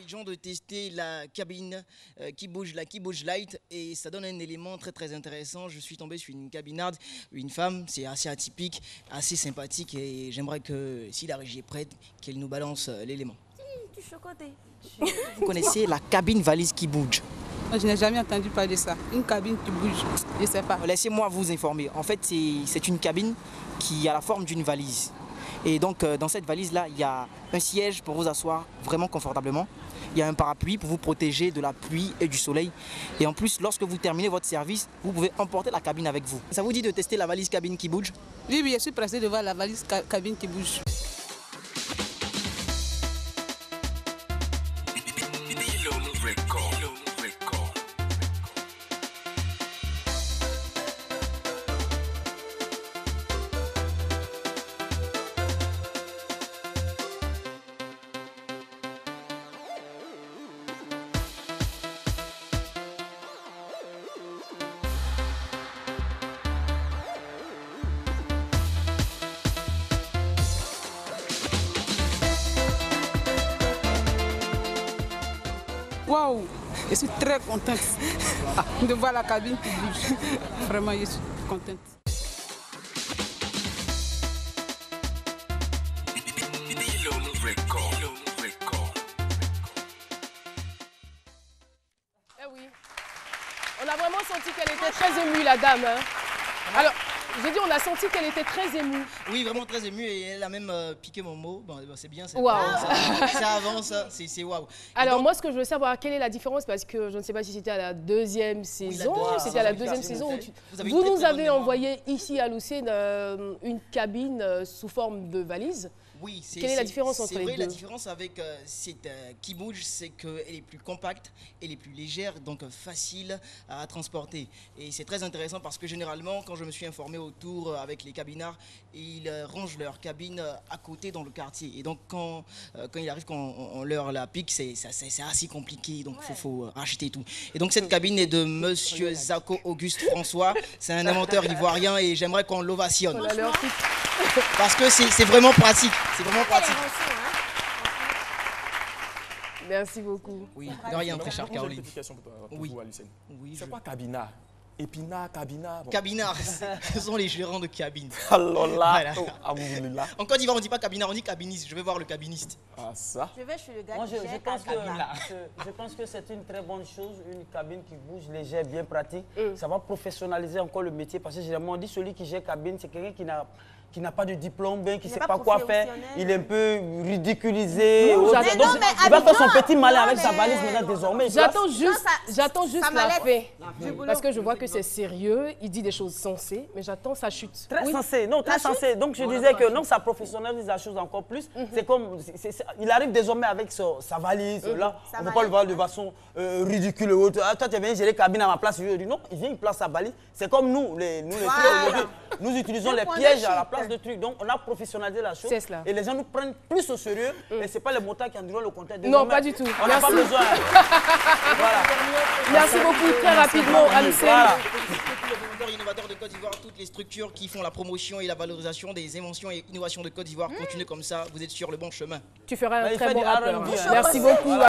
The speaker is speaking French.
Abidjan de tester la cabine qui bouge light, et ça donne un élément très intéressant. Je suis tombé sur une cabinarde, une femme, c'est assez atypique, assez sympathique, et j'aimerais que si la régie est prête, qu'elle nous balance l'élément. Tu chocoté. Vous connaissez la cabine valise qui bouge? Je n'ai jamais entendu parler de ça. Une cabine qui bouge, je ne sais pas. Laissez-moi vous informer. En fait, c'est une cabine qui a la forme d'une valise. Et donc, dans cette valise-là, il y a un siège pour vous asseoir vraiment confortablement. Il y a un parapluie pour vous protéger de la pluie et du soleil. Et en plus, lorsque vous terminez votre service, vous pouvez emporter la cabine avec vous. Ça vous dit de tester la valise cabine qui bouge? Oui, je suis pressée de voir la valise cabine qui bouge. Waouh, je suis très contente de voir la cabine qui bouge. Vraiment, je suis contente. Eh oui, on a vraiment senti qu'elle était très émue, la dame. Hein. Alors, j'ai dit, on a senti qu'elle était très émue. Oui, vraiment très émue, et elle a même piqué mon mot. Bon, c'est bien, ça avance, c'est waouh. Alors donc, moi, ce que je veux savoir, quelle est la différence? Parce que je ne sais pas si c'était à la deuxième saison. C'était à la deuxième saison. Vous nous avez envoyé ici à Lucé une cabine sous forme de valise. Oui, quelle est la différence entre les deux? La différence avec cette qui bouge, c'est qu'elle est plus compacte, elle est plus légère, donc facile à transporter. Et c'est très intéressant parce que généralement, quand je me suis informé autour avec les cabinards, ils rangent leur cabine à côté dans le quartier. Et donc quand il arrive qu'on leur la pique, c'est assez compliqué, donc il faut racheter tout. Et donc cette cabine est de Monsieur Zako Auguste François. C'est un inventeur ivoirien et j'aimerais qu'on l'ovationne. Parce que c'est vraiment pratique. C'est vraiment pratique. Merci beaucoup. Oui, de rien, très cher Caroline. J'ai une petite question pour oui. vous, Alicène. Oui, c'est quoi cabinard? Épinard, cabinard bon. Cabinard, ce sont les gérants de cabine. Alors là, voilà. En Côte d'Ivoire, on ne dit pas cabinard, on dit cabiniste. Je vais voir le cabiniste. Ah ça. Je vais chez le gars. Moi, je pense que c'est une très bonne chose, une cabine qui bouge, légère, bien pratique. Ça va professionnaliser encore le métier parce que généralement on dit celui qui gère cabine, c'est quelqu'un qui n'a pas de diplôme, qui ne sait pas quoi faire, il est un peu ridiculisé. Donc, il va faire son petit malin avec sa valise maintenant désormais. J'attends juste la fin. Parce que je vois que c'est sérieux, il dit des choses sensées, mais j'attends sa chute. Très sensé, non, très sensé. Donc je disais que non, ça professionnalise la chose encore plus. C'est comme, il arrive désormais avec sa valise, là, on ne peut pas le voir de façon ridicule. Ah, toi, tu viens gérer cabine à ma place. Je lui dis non, il vient, il place sa valise. C'est comme nous, les filles, nous utilisons les pièges à la place de trucs. Donc on a professionnalisé la chose et les gens nous prennent plus au sérieux et c'est pas les motards qui en diront le contraire. Non, pas du tout. On n'a pas besoin. Voilà. Merci beaucoup, très rapidement, Alicène. Voilà. Les innovateurs de Côte d'Ivoire, toutes les structures qui font la promotion et la valorisation des inventions et innovations de Côte d'Ivoire, continuez comme ça, vous êtes sur le bon chemin. Tu feras un très bon rappeur. Merci beaucoup.